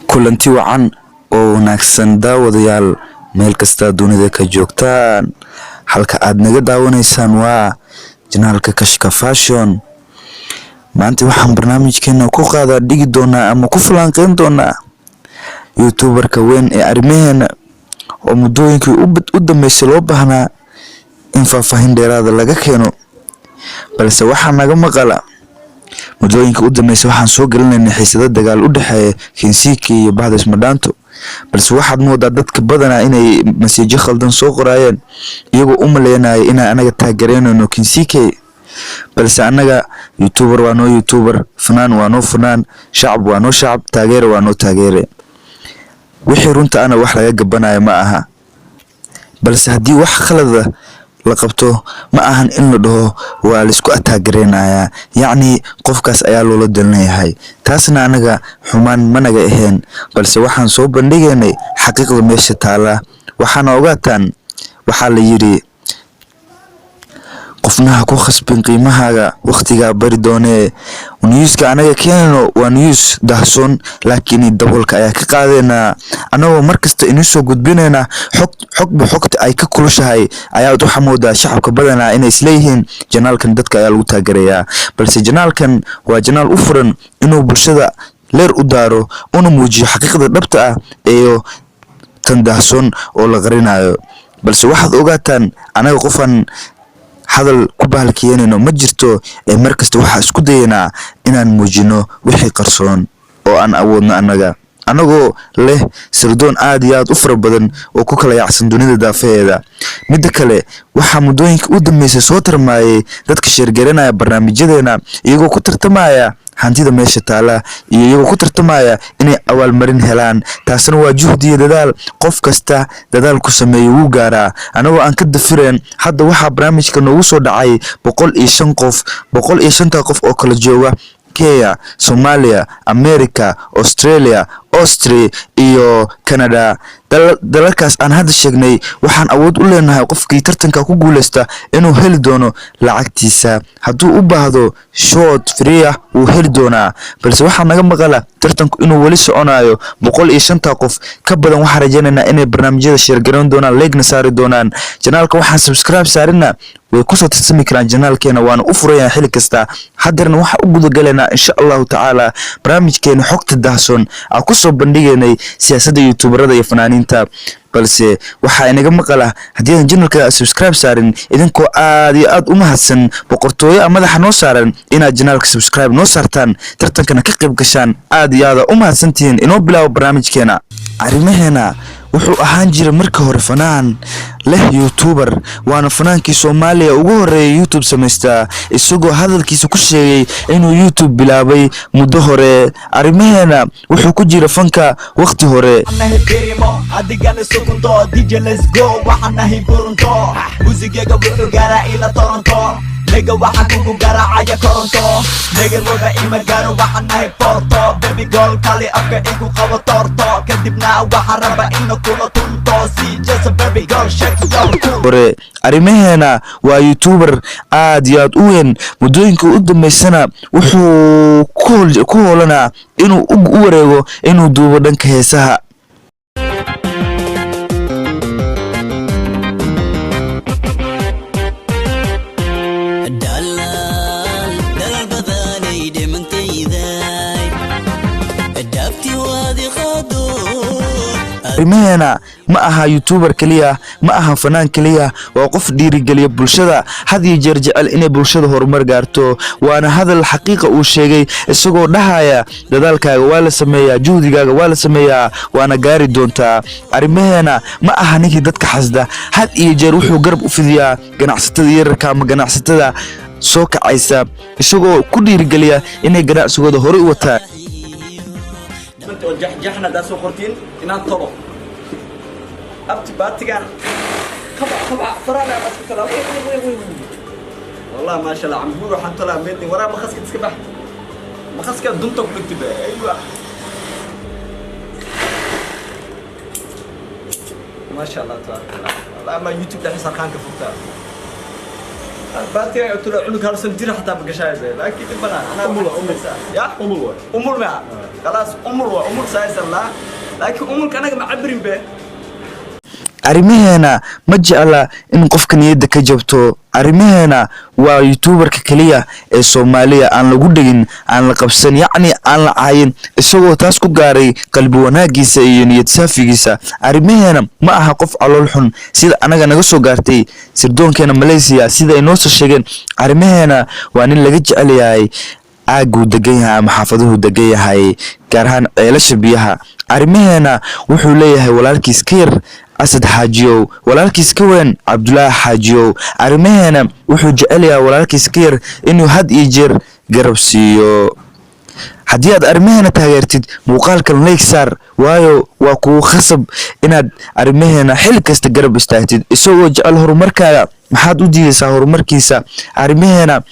kulanti wacan oo wanaagsan daawadayaal meel kasta dunida ka joogtaan. halka aad naga daawanaysaan waa janaalka Kashka Fashion. maanta waxaan barnaamijkeena ku qaada dhigi doonaa ama ku falanqeyn doonaa youtuberka weyn ee arrimaheena oo muddooyinkii u dambeysay loo baahnaa in faahfaahin dheeraad laga keeno, balse waxaa naga maqala muddooyinkii u dambeysay waxaan soo galinaynay xiisado dagaal u dhaxeeya Kinsiki iyo Bahdas Madaanto, balse waxaad moodaa dadka badanaa inay message khaldan soo qorayeen iyagoo u maleynaya in anaga taageerayno Kinsiki, balse anaga youtuber waa noo youtuber, fanaan waa noo fanaan, shacab waa noo shacab, taageere waa noo taageere. wixii runta ana wax laga gabanayo ma aha, balse haddii wax khalad la qabto ma ahan in la dhaho waa la isku taageeraynayaa, yacni qofkaas ayaa loola dalinayahay. taasna anaga xumaan managa ahayn, balse waxaan soo bandhigaynay xaqiiqda meesha taala. waxaana ogaataan waxaa la yiri qofnaha ku khasbin qiimahaaga waqtiga bari doonee. newska anaga keenano waa news dahsoon, laakiin dabolka ayaa ka qaadayna anagoo markasta inuu soo gudbinayna xogta ay ka kulushahay. ayaa waxa moodaa shacabka badanaa inay isleeyihiin janaalkan dadka ayaa lagu taageerayaa, balse janaalkan waa janaal u furan inuu bulshada leer u daaro una muujiyo xaqiiqda dhabta ah iyo tan dahsoon oo la qarinayo. balse waxaad ogaataan anaga qofan hadal ku bahalkeenayno ma jirto, ee markasta waxa isku dayanaa inaan muujino wixii qarsoon oo aan awoodno anagoo leh sirdoon aad iyo aad u fara badan oo ku kala yaacsan dunida daafaheeda. midda kale waxaa muddooyinka u dambeysay soo tarmaayay dadka sheergaranaya barnaamijyadeena iyagoo ku tartamaya hantida meesha taala iyo iyagoo ku tartamaya inay awaalmarin helaan. taasina waa juhdi iyo dadaal, qof kasta dadaal ku sameeyo wuu gaaraa. anagoo aan ka dafireen hadda waxaa barnaamijka noogu soo dhacay 105 qof. 105 qof oo kala jooga Kenya, Somalia, America, Australia, Austria iyo Canada. dalalkaas aan hadda sheegnay waxaan awood u leenahay qofkii tartanka ku guuleysta inuu heli doono lacagtiisa. hadduu u baahdo short free uu heli doonaa, balse waxaa naga maqala tartanku inuu wali soconayo. 105 qof ka badan waxaan rajaynaynaa inay barnaamijyada sheergaran doonaan, like-na saari doonaan. janaalka waxaan subscribe saarina way ku soo tirsami karaan janaalkeena, waana u furayaa xilli kasta. haddana waxa u gudagalaynaa insha Allah taala barnaamijkeena xogta dahsoon aan ku soo bandhigaynay siyaasadda youtuberada iyo fanaaniinta. balse waxa inaga maqala haddii aan janaalka subscribe saarin idinkoo aad iyo aad u mahadsan, boqortooyo madaxa noo saaran inaad janaalka subscribe noo saartaan, tartankana ka qayb gashaan. aad iyo aad u mahadsantihiin. inoo bilaabo barnaamijkeena. arrimaheena wuxuu ahaan jiray markii hore fanaan leh youtuber, waana fanaankii Soomaaliya ugu horeeyay YouTube sameystaa, isagoo hadalkiisa ku sheegay inuu YouTube bilaabay muddo hore. arrimaheena wuxuu ku jira fanka waqti hore. nega waxaan kugu garaacaya koronto negar wada ima gaaro waxaan nahay porto baby girl kali afka igu qabo torto kadibna waxaan raba ina kula tunto si just baby girl shake your hore. arrimaheena waa youtuber aad iyo aad u weyn, muddooyinka u dambeysana wuxuu ku hoolanaa inuu u wareego inuu duubo dhanka heesaha. arrimaheena ma aha youtuber kaliya, ma aha fanaan kaliya, waa qof dhiirigeliya bulshada, had iyo jeer jecel inay bulshada horumar gaarto. waana hadal xaqiiqa uu sheegay isagoo dhahaya dadaalkaaga waa la sameeyaa, juhdigaaga waa la sameeyaa, waana gaari doontaa. arrimaheena ma aha ninkii dadka xasda, had iyo jeer wuxuu garab u fidiyaa ganacsatada yararka ama ganacsatada soo kacaysa, isagoo ku dhiirigeliya inay ganacsigooda hore u wataan. جحنا دا سو قرتين إنان طلو أبتي باتيغان خبع فرانا بس كلا والله ما شاء الله عم بيقولوا حن طلع ميتني ورا ما خسك تسكبح ما خسك دمتك بكتب أيوة ما شاء الله تبارك الله. والله ما يوتيوب ده حسن خانك فوقتها باتيغان قلت له عنك هالسن دير حتى بقشاي زي لكن البنات أنا أمول يا أمول ما خلاص أمور وأمور سايس الله لكن أمور كأنا معبرين به arrimaheena ma jecla in qofka niyadda ka jabto. arrimaheena waa youtuberka kaliya ee Soomaaliya aan lagu dhigin, aan la qabsan, yacni aan la caayin, isagoo taas ku gaaray qalbi wanaagiisa iyo niyad saafigiisa. arrimaheena ma aha qof calool xun sida anaga naga soo gaartay sirdoonkeena Malaysia sida ay noo soo sheegeen. arrimaheena waa nin laga jecel yahay aaguu degan yahay ama xaafaduhu degan yahay, gaar ahaan ceelasha biyaha. arrimaheena wuxuu leeyahay walaalkiis ka yar Asad Xaajiyow, walaalkiis ka weyn Cabdullaahi Xaajiyow. arrimaheena wuxuu jecel yahay walaalkiis ka yar inuu had iyo jeer garab siiyo. haddii aad arrimaheena taageertid muuqaalkan like saar, waayo waa kugu khasab inaad arrimaheena xil kasta garab istaagtid. isagoo jecel horumarkaaga maxaad u diidaysaa horumarkiisa? arrimaheena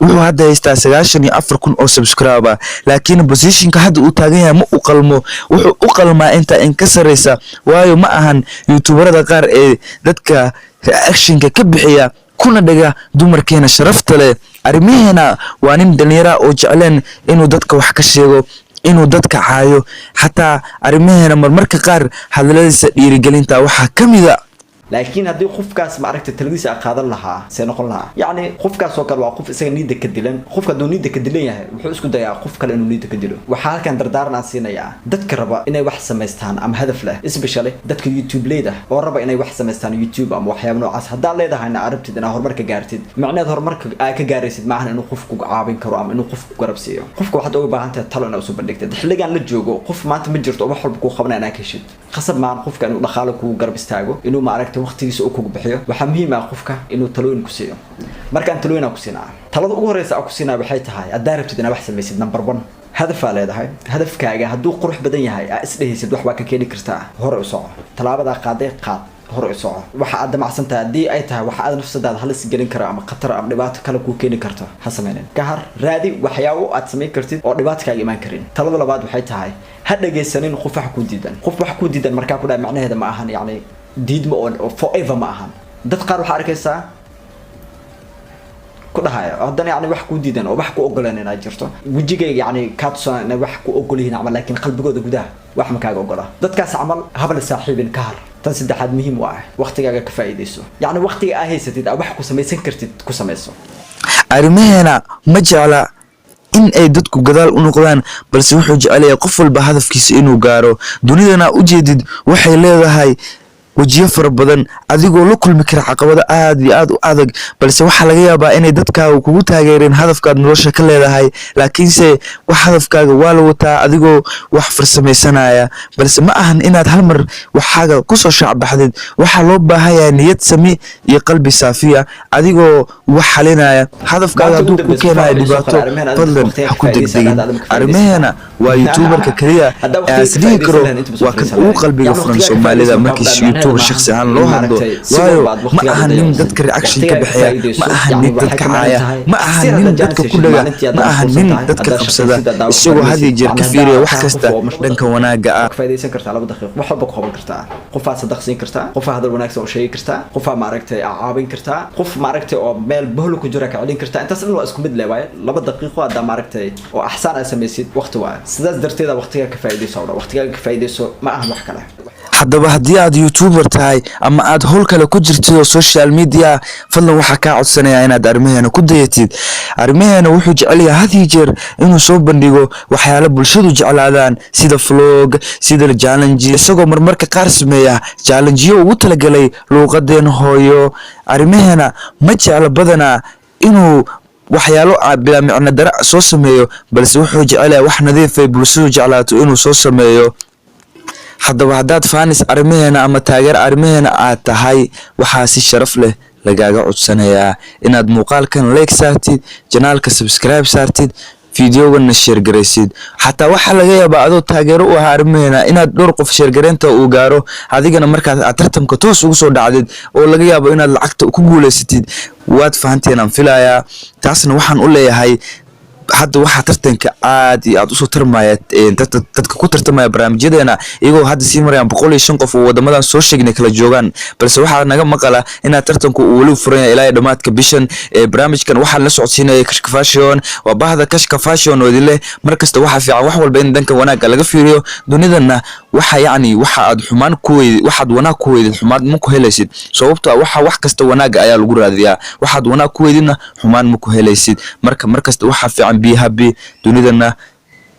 wuxuu hadda haystaa 94,000 oo subscriber, laakiin positionka hadda uu taagan yahay ma u qalmo. wuxuu u qalmaa inta in ka sareysa, waayo ma ahan youtuberada qaar ee dadka reactionka ka bixiya kuna dhaga dumarkeena sharafta leh. arrimaheena waa nin dhalinyaro oo jecleen inuu dadka wax ka sheego, inuu dadka caayo. xataa arrimaheena marmarka qaar hadaladiisa dhiirigelinta waxaa ka mid ah laakiin haddii qofkaas ma aragtay taladiisa qaadan lahaa see noqon lahaa. yacni qofkaas oo kale waa qof isaga niida ka dilan. qofka hadduu niida ka dilan yahay wuxuu isku dayaa qof kale inuu niida ka dilo. waxaa halkan dardaaran aan siinayaa dadka raba inay wax samaystaan ama hadaf leh, especially dadka youtube leeda oo raba inay wax samaystaan youtube ama waxyaabo noocaas. haddaad leedahayna arabtid inaad horumar ka gaartid, macnaheed horumarka aad ka gaaraysid maahan inuu qofku caawin karo ama inuu qofku garab siiyo. qofka waxaad uga baahan tahay talo inaad usoo bandhigtid. xilligan la joogo qof maanta ma jirto wax walba kuu qabanaya inaad ka heshid. khasab maahan qofka inuu dhaqaale kugu garab istaago, inuu ma aragtay waqtigiisa uu kugu bixiyo. waxaa muhiim ah qofka inuu talooyin ku siiyo. markaan talooyin ku siinaa, talada ugu horeysa aan ku siinaa waxay tahay haddaad rabtid inaad wax samaysid, number 1 hadafaa leedahay. hadafkaaga hadduu qurux badan yahay aad isdhehaysid wax waa ka keeni kartaa, hore u soco. talaabadaa qaad hore u soco. waxa aad damacsan tahay haddii ay tahay waxa aad nafsadaada halis gelin kara ama khatar ama dhibaato kale kuu keeni karto, ha samaynin. ka har raadi waxyaabo aad samayn kartid oo dhibaato kaaga imaan karin. talada labaad waxay tahay ha dhageysanin qof wax ku diidan. qof wax ku diidan markaa ku dhahay macnaheeda ma ahan yacni diidma oo forever ma ahan. dad qaar waxaa arkaysaa ku dhahaya haddana yacni wax ku diidan oo wax ku ogolaan inaad jirto. wejigayga yacni kaa tusaan inay wax ku ogol yihiin camal, laakiin qalbigooda gudaha wax ma kaaga ogola. dadkaas camal habal saaxiibin ka har. tan saddexaad muhiim u ah waqtigaaga ka faa'iidayso. yacni waqtiga aad haysatid aad wax ku samaysan kartid ku samayso. arrimaheena ma jecla in ay dadku gadaal u noqdaan, balse wuxuu jecel yahay qof walba hadafkiisa inuu gaaro. dunidana u jeedid waxay leedahay wajiyo fara badan, adigoo la kulmi kara caqabado aad iyo aad u adag, balse waxaa laga yaabaa inay dadkaaga kugu taageereen hadafkaad nolosha ka leedahay. laakiinse wax hadafkaaga waa la wataa adigoo wax farsamaysanaya, balse ma ahan inaad hal mar waxaaga kusoo shaacbaxdid. waxaa loo baahan yahay niyad sami iyo qalbi saafiya, adigoo wax xalinaya. hadafkaaga hadduu ku keenayo dhibaato, fadlan ha ku degdegin. arrimaheena waa youtuberka kaliya ee isdhihi karo waa kan ugu qalbiga furan Soomaalida markiis يوتيوب شخصي عن لو هذا وايو ما أهنين دتك رياكشن كبحية، ما أهنين دتك عاية، ما أهنين دتك كلها، ما أهنين دتك خبصة. الشيء هذه جر كثيرة وحكسته لأنك وناجع. فايدة سكرت على بدقيق وحبك خبر كرتا، قفا صدق سين كرتا، قفا هذا وناكس أو شيء كرتا، قفا معركة عابين كرتا، قف معركة أو مال بهلك وجرك علين كرتا. أنت سألوا أسكم بدل واي لا بدقيق وهذا معركة وأحسن أسميسيد وقت واي. سداس درتي ذا وقتها كفايدة صورة، وقتها كفايدة سو ما أهم وحكله. haddaba haddii aad youtuber tahay ama aad howl kale ku jirtid oo social media, fadlan waxaa kaa codsanayaa inaad arrimaheena ku dayatid. arrimaheena wuxuu jecel yahay had iyo jeer inuu soo bandhigo waxyaalo bulshadu jeclaadaan sida vlog, sida challenge, isagoo marmarka qaar sameeya challengeyo ugu talagalay luuqadeen hooyo. arrimaheena ma jecla badanaa inuu waxyaalo bila micno dara soo sameeyo, balse wuxuu jecel yahay wax nadiif ah bulshadu jeclaato inuu soo sameeyo. haddaba haddaad faanis arrimaheena ama taageer arrimaheena aad tahay, waxaa si sharaf leh lagaaga codsanayaa inaad muuqaalkan like saartid, janaalka subscribe saartid, fiidiyowgana share garaysid. xataa waxaa laga yaabaa adoo taageero u ah arrimaheena inaad dhowr qof share gareynta uu gaaro, adigana markaad tartamka toos ugu soo dhacdid oo laga yaabo inaad lacagta ku guuleysatid. waad fahanteen aan filayaa. taasna waxaan u leeyahay hadda waxaa tartanka aad iyo aad usoo tarmaya dadka ku tartamaya barnaamijyadeena iyagoo hadda sii marayaan 105 qof oo wadamadan soo sheegnay kala joogaan balse waxaa naga maqala in tartanku uu wali furan yahay ilaa dhamaadka bishan barnaamijkan waxaa la socodsiinaya Kashka Fashion waa bahda Kashka Fashion oo dilay markasta waxa fiican wax walba in danka wanaaga laga fiiriyo dunidana waxa yani waxa aad xumaan ku weyd waxaad wanaag ku weyd xumaan ma ku helaysid sababtoo waxa wax kasta wanaaga ayaa lagu raadiyaa waxaad wanaag ku weydina xumaan ma ku helaysid markasta waxa fiican be happy dunidana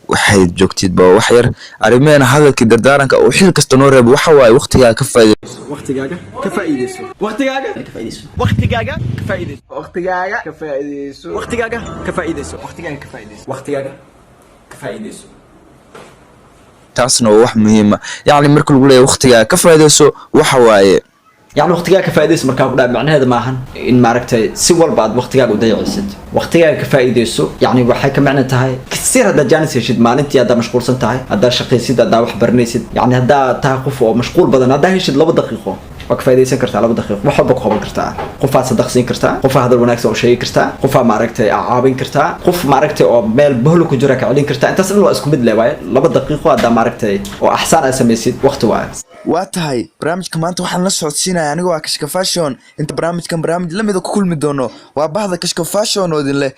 waxay joogtid ba wax yar arimeena hadalkii dardaaranka oo xil kasta noo reebo waxa waay waqtiga ka faa'iideyso waqtigaaga ka faa'iideyso waqtigaaga ka faa'iideyso waqtigaaga ka faa'iideyso waqtigaaga ka faa'iideyso waqtigaaga ka faa'iideyso waqtigaaga ka faa'iideyso waqtigaaga ka faa'iideyso taasna wax muhiim ah yani marka lagu leeyahay waqtiga ka faa'iideyso waxa waaye يعني وقتك كفايدة مركب ولا معناه هذا معهن إن معركة سوى بعد وقتك وضيع السد وقتك كفايدة سو يعني وحكي معناه تهاي كثير هذا جانس يشد ما أنت هذا مشغول سنتهاي هذا شقي سيد هذا وحبرني سيد يعني هذا تهقف ومشغول بدن هذا يشد لو دقيقة وكفايدة سكرت على دقيقة وحبك خبر كرتها قفا صدق سين كرتها قفا هذا وناكس أو شيء كرتها قفا معركة عابين كرتها قف معركة أو مال بهلك وجرك علين كرتها أنت سألوا أسكم بدل واي لو دقيقة هذا معركة وأحسن أسمي سيد وقت واي واتهاي برامجكم maanta waxaan la socodsiinaa aniga waa Kashka Fashion inta barnaamij la mid ah ku kulmi doono waa bahda Kashka Fashion oo idin leh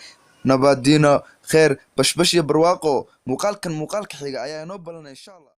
nabadino khair bashbash iyo barwaaqo muuqaalka xiga ayaa inoo balanay insha Allah